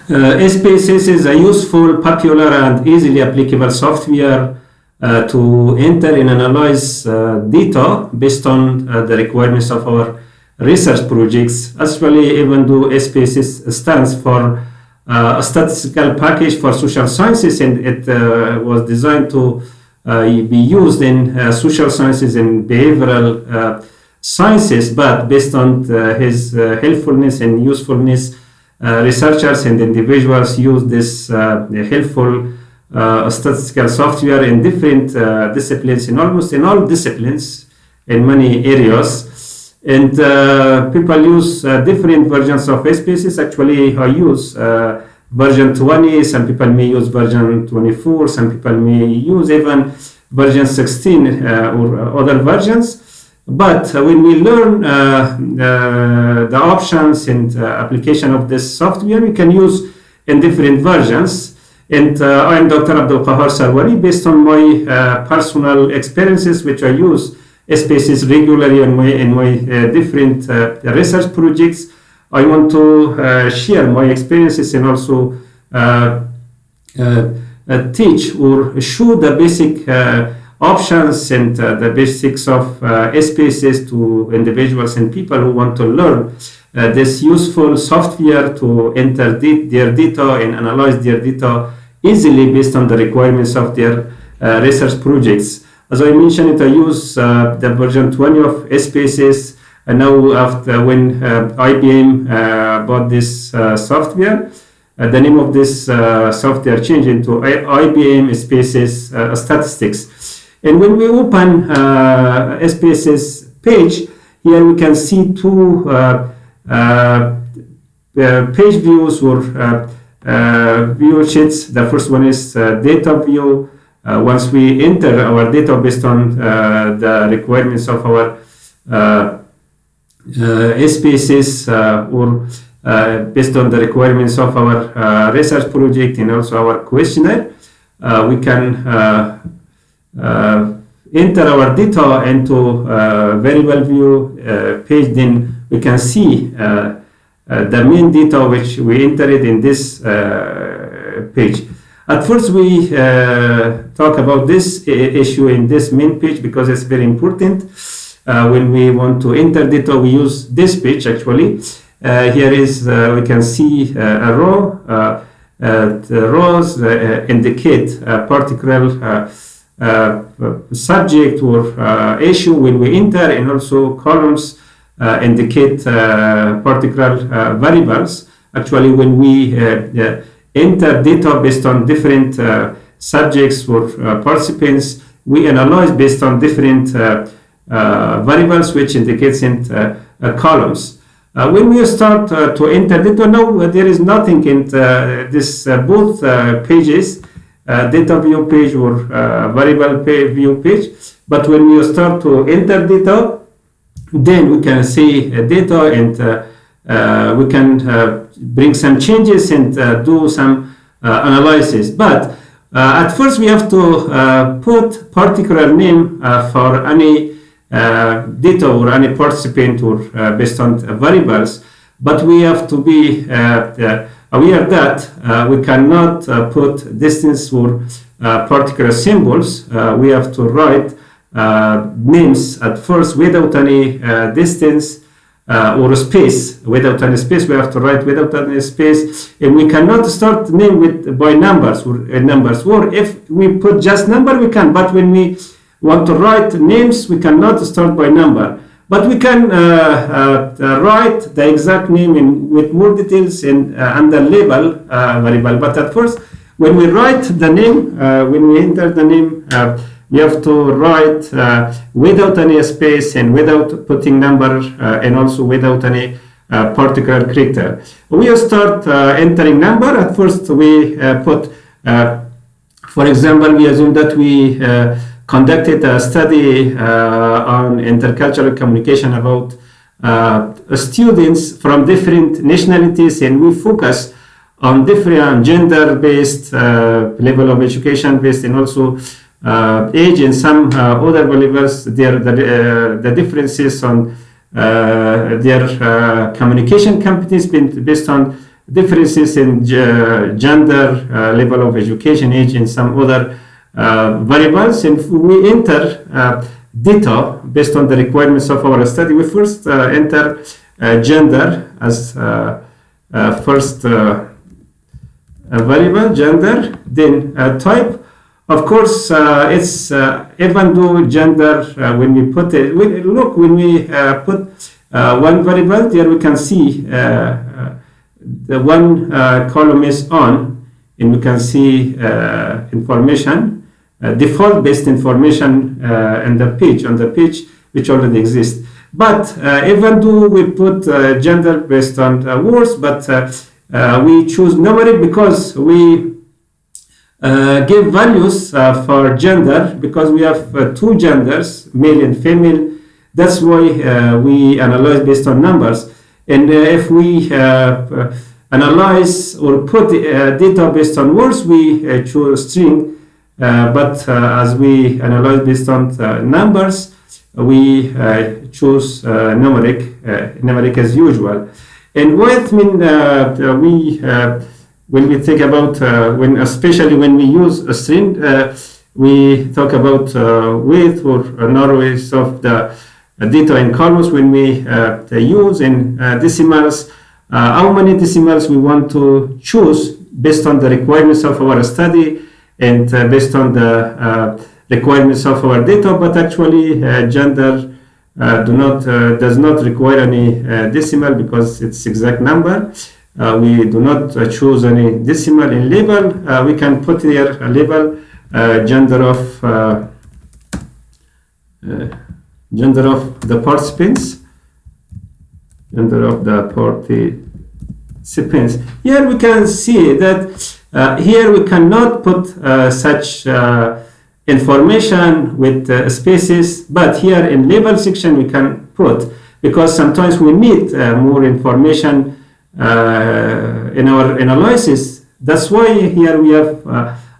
SPSS is a useful, popular, and easily applicable software to enter and analyze data based on the requirements of our research projects. Actually, even though SPSS stands for a statistical package for social sciences, and it was designed to be used in social sciences and behavioral sciences, but based on his helpfulness and usefulness, researchers and individuals use this helpful statistical software in different disciplines, in almost in all disciplines, in many areas. And people use different versions of SPSS. Actually, I use version 20, some people may use version 24, some people may use even version 16 or other versions. But when we learn the options and application of this software, we can use in different versions. And I'm Dr. Abdul Qahar Sarwari. Based on my personal experiences, which I use SPSS regularly in my different research projects, I want to share my experiences and also teach or show the basic options and the basics of SPSS to individuals and people who want to learn this useful software to enter their data and analyze their data easily based on the requirements of their research projects. As I mentioned, I use the version 20 of SPSS. And now, after when IBM bought this software, the name of this software changed into IBM SPSS Statistics. And when we open SPSS page, here we can see two page views or view sheets. The first one is data view. Once we enter our data based on the requirements of our SPSS or based on the requirements of our research project and also our questionnaire, we can enter our data into variable view page. Then we can see the main data which we entered in this page. At first, we talk about this issue in this main page because it's very important. When we want to enter data, we use this page actually. Here is, we can see a row. The rows indicate a particular subject or issue when we enter, and also columns indicate particular variables. Actually, when we enter data based on different subjects or participants, we analyze based on different variables which indicates in columns. When we start to enter data, now there is nothing in this both pages, data view page or variable view page. But when we start to enter data, then we can see data and we can bring some changes and do some analysis. But at first we have to put particular name for any data or any participant or based on variables. But we have to be aware that we cannot put distance or particular symbols. We have to write names at first without any distance or space. Without any space, we have to write without any space, and we cannot start name with by numbers or numbers. Or if we put just number, we can. But when we want to write names, we cannot start by number. But we can write the exact name in, with more details in under label variable. But at first, when we write the name, when we enter the name, we have to write without any space and without putting number and also without any particular character. We start entering number. At first, we put, for example, we assume that we conducted a study on intercultural communication about students from different nationalities, and we focus on different gender-based, level of education-based, and also age and some other variables. The differences on their communication competence based on differences in gender, level of education, age, and some other variables. And we enter data based on the requirements of our study. We first enter gender as first variable, gender, then type. Of course, it's even though gender, when we put it, when we put one variable, there we can see the one column is on, and we can see information, default based information on the page which already exists. But even though we put gender based on words, but we choose numeric because we give values for gender, because we have two genders, male and female. That's why we analyze based on numbers. And if we analyze or put data based on words, we choose string. But as we analyze based on numbers, we choose numeric as usual. And what mean when we think about especially when we use a string, we talk about width or narrowness of the data in columns. When we use in decimals, how many decimals we want to choose based on the requirements of our study and based on the requirements of our data. But actually, gender does not require any decimal because it's exact number. We do not choose any decimal. In label, we can put here a label, gender of the participants. Here we can see that here we cannot put such information with spaces, but here in label section we can put, because sometimes we need more information in our analysis. That's why here we have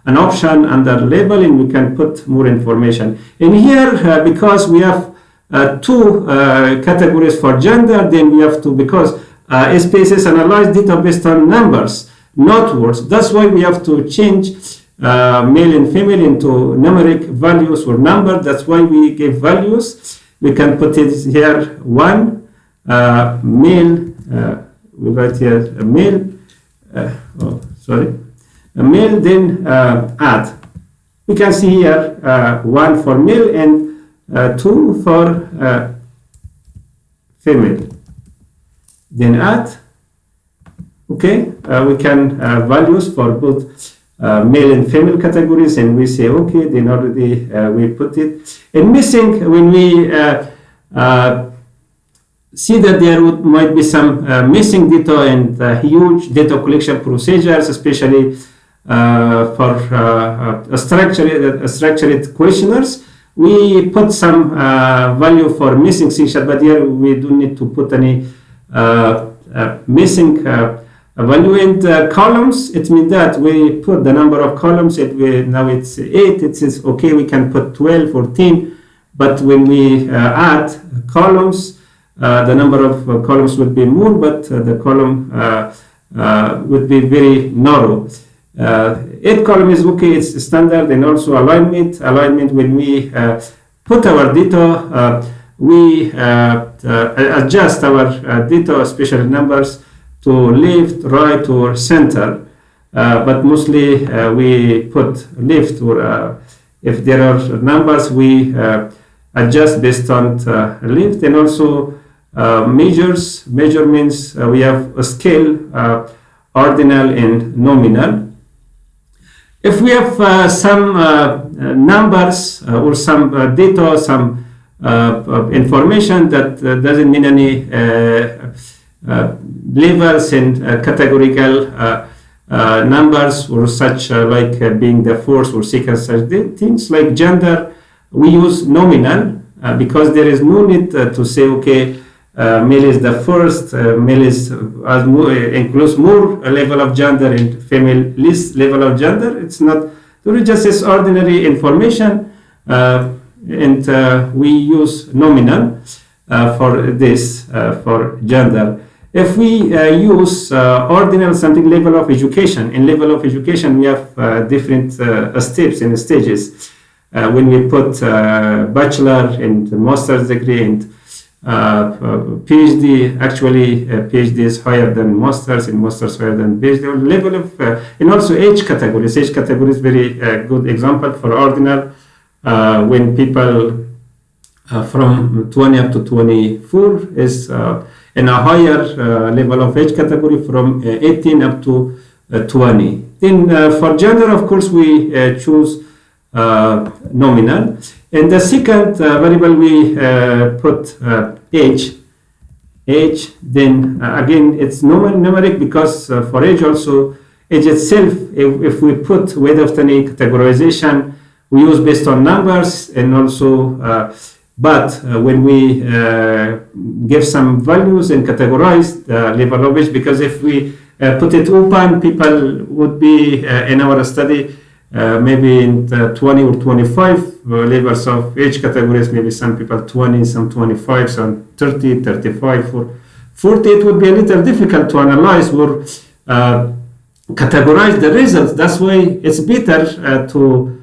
an option under labeling, we can put more information. And here, because we have two categories for gender, then we have to, because SPSS analyze data based on numbers, not words. That's why we have to change male and female into numeric values or number. That's why we give values. We can put it here, one, male, we write here a male, a male, then add. We can see here one for male and two for female. Then add. Okay, we can values for both male and female categories, and we say okay. Then already we put it. And missing, when we see that there might be some missing data and huge data collection procedures, especially for structured questionnaires, we put some value for missing section, but here we don't need to put any missing value in the columns. It means that we put the number of columns, now it's 8, it says okay, we can put 12 or 10, but when we add columns, the number of columns would be more, but the column would be very narrow. 8 column is okay, it's standard. And also alignment, when we put our data, we adjust our data, especially numbers, to left, right, or center. But mostly we put left, or if there are numbers, we adjust based on left. And also measurements, we have a scale, ordinal and nominal. If we have some numbers or some data, some information that doesn't mean any levels and categorical numbers, or such like being the first or second, such things like gender, we use nominal because there is no need to say okay, male is the first, male is includes more level of gender and female less level of gender. It's not, it just is ordinary information, and we use nominal for this, for gender. If we use ordinal something level of education, in level of education we have different steps and stages. When we put bachelor and master's degree and PhD, actually PhD is higher than masters and masters higher than PhD. Level of and also age categories. Age category is very good example for ordinal. When people from 20 up to 24 is in a higher level of age category from 18 up to 20. Then for gender, of course, we choose nominal. And the second variable we put age. Then again, it's numeric because for age also, age itself, if we put weight of any categorization, we use based on numbers and also but when we give some values and categorize the level of age, because if we put it open, people would be in our study maybe in 20 or 25 levels of age categories, maybe some people 20, some 25, some 30, 35, or 40. It would be a little difficult to analyze or categorize the results. That's why it's better to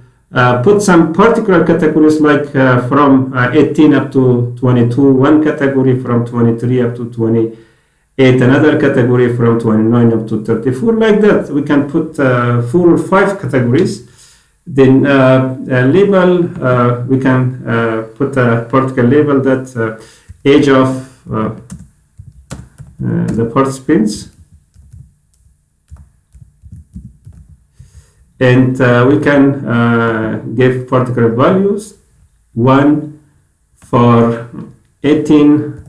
put some particular categories like from 18 up to 22, one category from 23 up to 28, another category from 29 up to 34, like that. We can put 4 or 5 categories. Then label, we can put a particular label that age of the participants. And we can give particular values, 1 for 18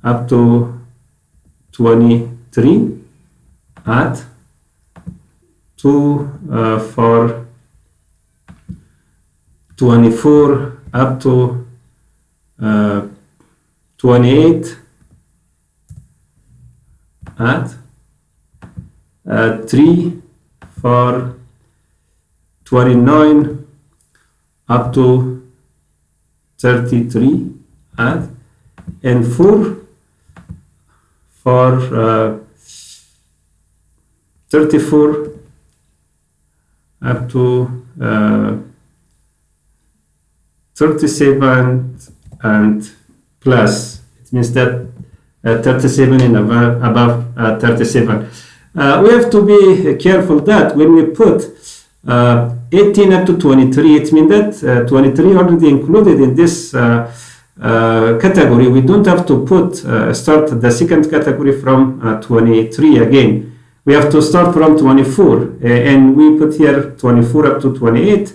up to 23 at 2 for 24 up to 28 at 3 for 29 up to 33 at, and 4 for 34 up to 37 and plus. It means that 37 and above 37. We have to be careful that when we put 18 up to 23, it means that 23 already included in this category. We don't have to put start the second category from 23 again. We have to start from 24, and we put here 24 up to 28.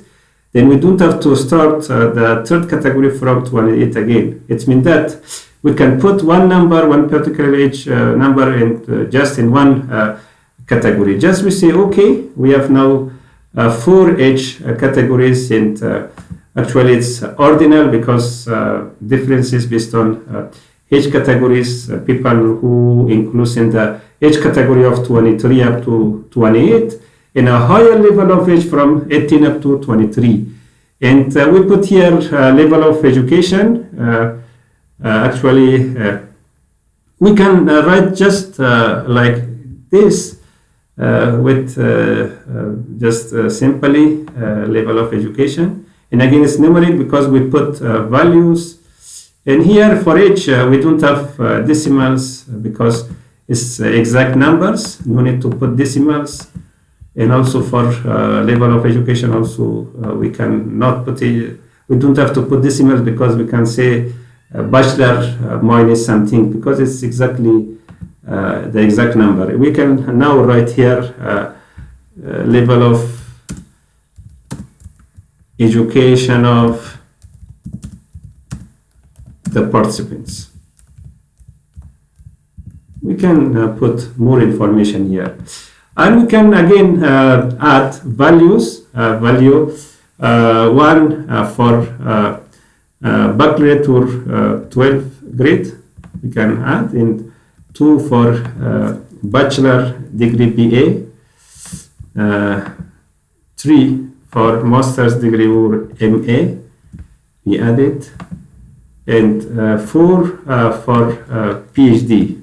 Then we don't have to start the third category from 28 again. It means that we can put one number, one particular age number, and just in one category. Just we say, okay, we have now 4 age categories, and actually it's ordinal because differences based on age categories. People who include in the age category of 23 up to 28 in a higher level of age from 18 up to 23. And we put here level of education. Actually, we can write just like this with just simply level of education. And again, it's numeric because we put values. And here for age, we don't have decimals because it's exact numbers. No need to put decimals. And also for level of education, also we can not put we don't have to put decimals because we can say bachelor minus something because it's exactly the exact number. We can now write here level of education of the participants. We can put more information here. And we can again add values, value 1 for baccalaureate or 12th grade, we can add, and 2 for bachelor degree BA, 3 for master's degree or MA, we add it, and 4 for PhD.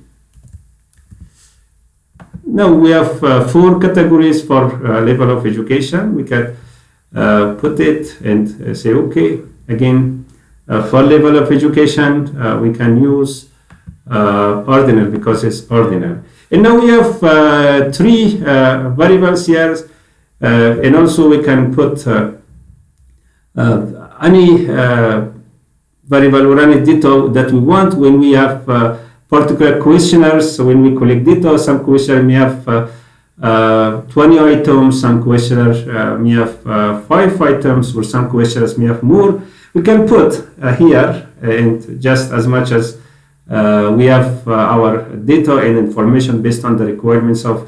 now we have 4 categories for level of education. We can put it and say, okay, again, for level of education, we can use ordinal because it's ordinal. And now we have 3 variables here, and also we can put any variable or any data that we want when we have particular questionnaires. So when we collect data, some questionnaire may have 20 items, some questionnaires may have 5 items, or some questionnaires may have more. We can put here, and just as much as we have our data and information based on the requirements of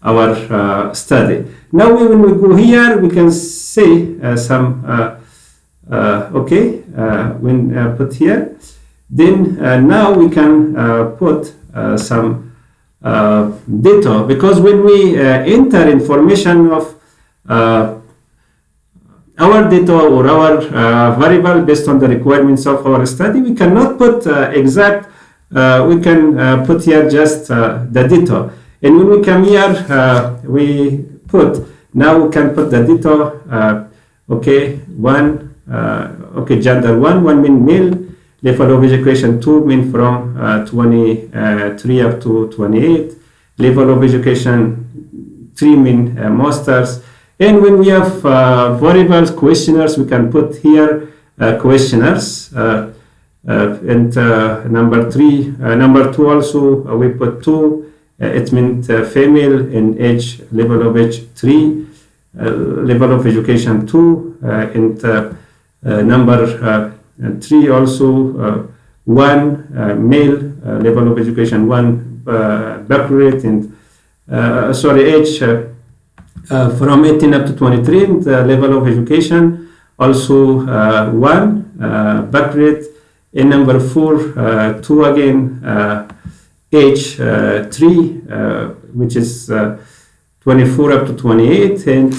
our study. Now when we go here, we can see some when put here, then now we can put some data, because when we enter information of our data or our variable based on the requirements of our study, we cannot put exact, we can put here just the data. And when we come here, we put, now we can put the data, gender 1 mean male, level of education 2 mean from 23 up to 28, level of education 3 mean masters. And when we have variables, questionnaires, we can put here questionnaires. And number 2 also, we put 2, it means female, and age, level of age 3, level of education 2, and number 3 also 1, male, level of education 1, baccalaureate, and age from 18 up to 23, and level of education also 1, baccalaureate. In number 4, 2 again, age 3, which is 24 up to 28, and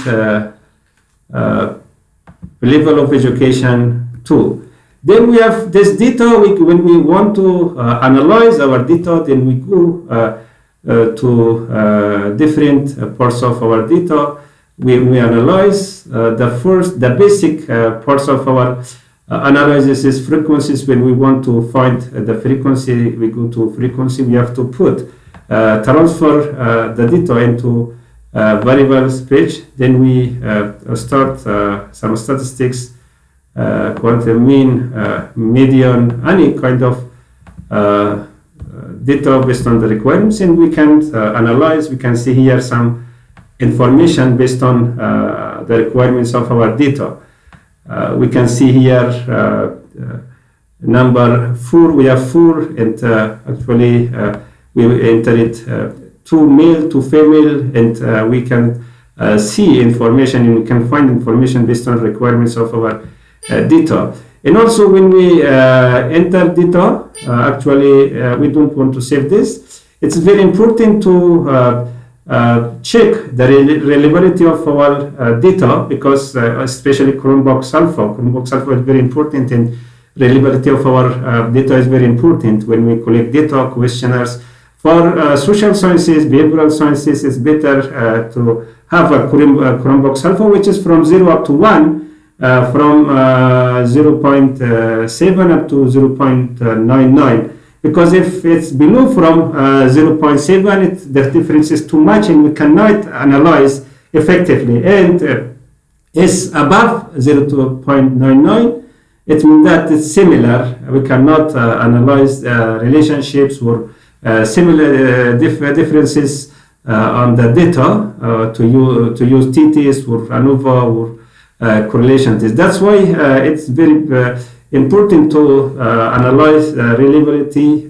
level of education 2. Then we have this data. When we want to analyze our data, then we go to different parts of our data. We analyze the basic parts of our analysis is frequencies. When we want to find the frequency, we go to frequency. We have to put transfer the data into variables page. Then we start some statistics, quantum mean, median, any kind of data based on the requirements, and we can analyze. We can see here some information based on the requirements of our data. We can see here number 4, we have 4, and actually we enter it 2 male, 2 female, and we can see information, and we can find information based on requirements of our data. And also when we enter data, actually we don't want to save this. It's very important to check the reliability of our data, because especially Chromebox Alpha. Chromebox Alpha is very important, and reliability of our data is very important. When we collect data, questionnaires, for social sciences, behavioral sciences, it's better to have a Chromebox Alpha, which is from 0 up to 1, from 0.7 up to 0.99. Because if it's below from 0.7, the difference is too much, and we cannot analyze effectively. And is above 0.99, it means that it's similar. We cannot analyze relationships or similar differences on the data to use t-test or ANOVA or correlation test. That's why it's very important to analyze reliability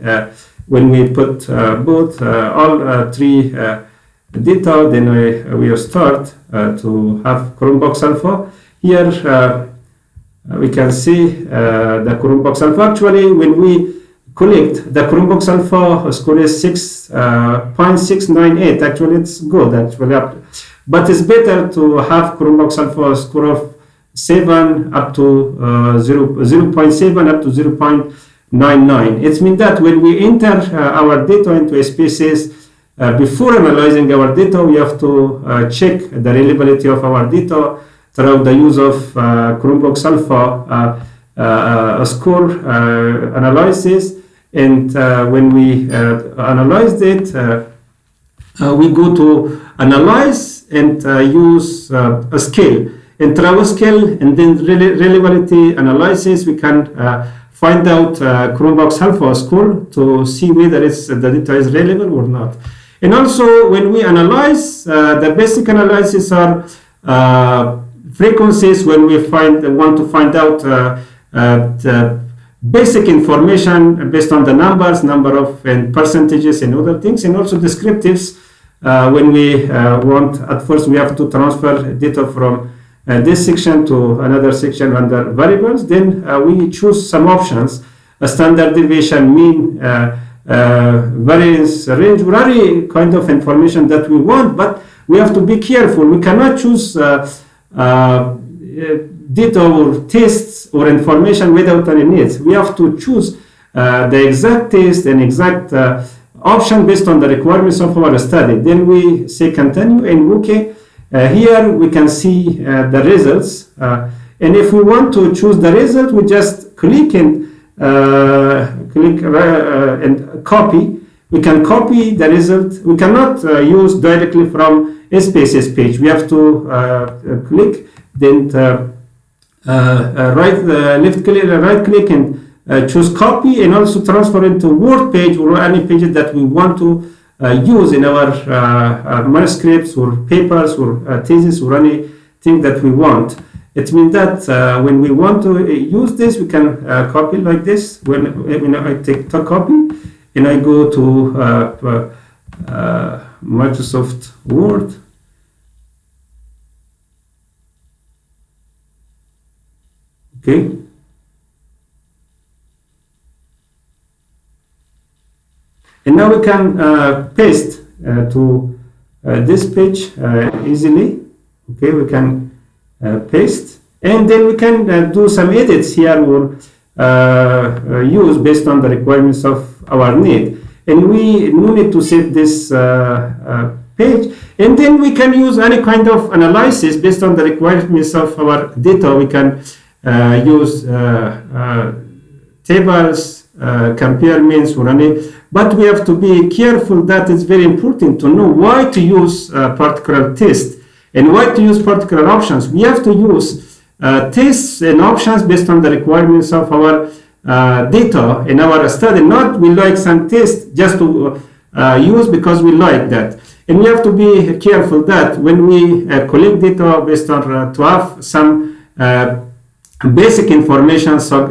when we put both all 3 data. Then we start to have Chromebox Alpha. Here we can see the Chromebox Alpha. Actually, when we collect the Chromebox Alpha score is 6.698. Actually, it's good. Actually, but it's better to have Chromebox Alpha score of 7 up to 0.7 up to 0.99. It means that when we enter our data into SPSS, before analyzing our data, we have to check the reliability of our data through the use of Chromebox Alpha score analysis. And when we analyzed it, we go to analyze and use a scale. And through a scale and then reliability analysis, we can find out Chromebox Alpha score to see whether the data is reliable or not. And also, when we analyze, the basic analysis are frequencies when we want to find out the basic information based on the number of and percentages and other things, and also descriptives when we want. At first, we have to transfer data from this section to another section under variables. Then we choose some options: a standard deviation, mean, variance, range, or any kind of information that we want. But we have to be careful. We cannot choose data or tests or information without any needs. We have to choose the exact test and exact option based on the requirements of our study. Then we say continue and OK. Here we can see the results. And if we want to choose the result, we just click and copy. We can copy the result. We cannot use directly from SPSS page. We have to click, then right click and choose copy, and also transfer it to Word page or any pages that we want to use in our manuscripts or papers or thesis or anything that we want. It means that when we want to use this, we can copy like this. When I take the copy and I go to Microsoft Word, okay. And now we can paste to this page easily. Okay, we can paste, and then we can do some edits here or use based on the requirements of our need. And we no need to save this page. And then we can use any kind of analysis based on the requirements of our data. We can use tables, compare means or any. But we have to be careful that it's very important to know why to use a particular test and why to use particular options. We have to use tests and options based on the requirements of our data in our study. Not we like some test just to use because we like that. And we have to be careful that when we collect data based on to have some basic information, so,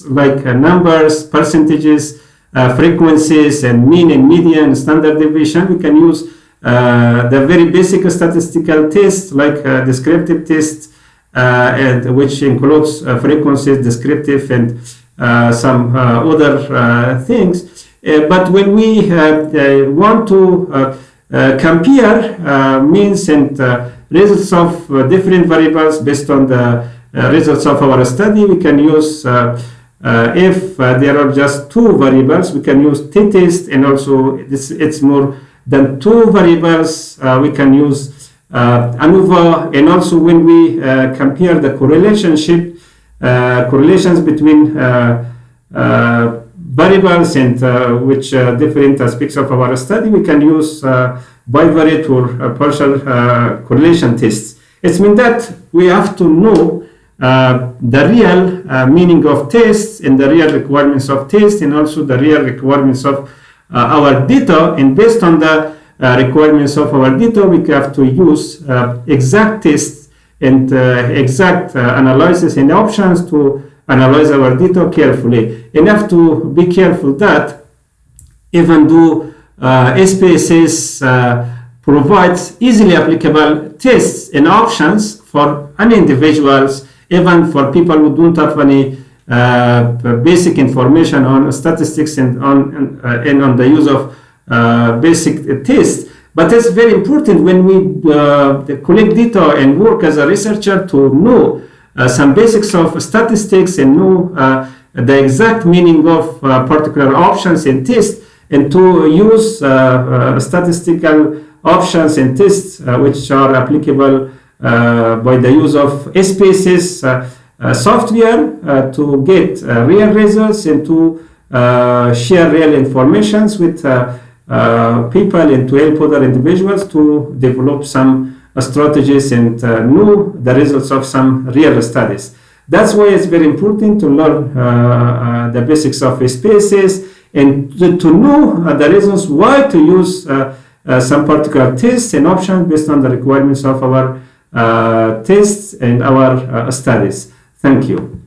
like numbers, percentages, frequencies, and mean and median, standard deviation, we can use the very basic statistical tests like descriptive tests, and which includes frequencies, descriptive, and some other things. But when we want to compare means and results of different variables based on the results of our study, we can use if there are just two variables, we can use t-test, and also it's more than two variables, we can use ANOVA. And also when we compare the correlations between variables and which different aspects of our study, we can use bivariate or partial correlation tests. It means that we have to know the real meaning of tests and the real requirements of tests, and also the real requirements of our data. And based on the requirements of our data, we have to use exact tests and exact analysis and options to analyze our data carefully. And have to be careful that even though SPSS provides easily applicable tests and options for any individuals, even for people who don't have any basic information on statistics and on the use of basic tests. But it's very important when we collect data and work as a researcher to know some basics of statistics and know the exact meaning of particular options and tests. and to use statistical options and tests which are applicable by the use of SPSS software to get real results and to share real information with people and to help other individuals to develop some strategies and know the results of some real studies. That's why it's very important to learn the basics of SPSS and to know the reasons why to use some particular tests and options based on the requirements of our tests and our studies. Thank you.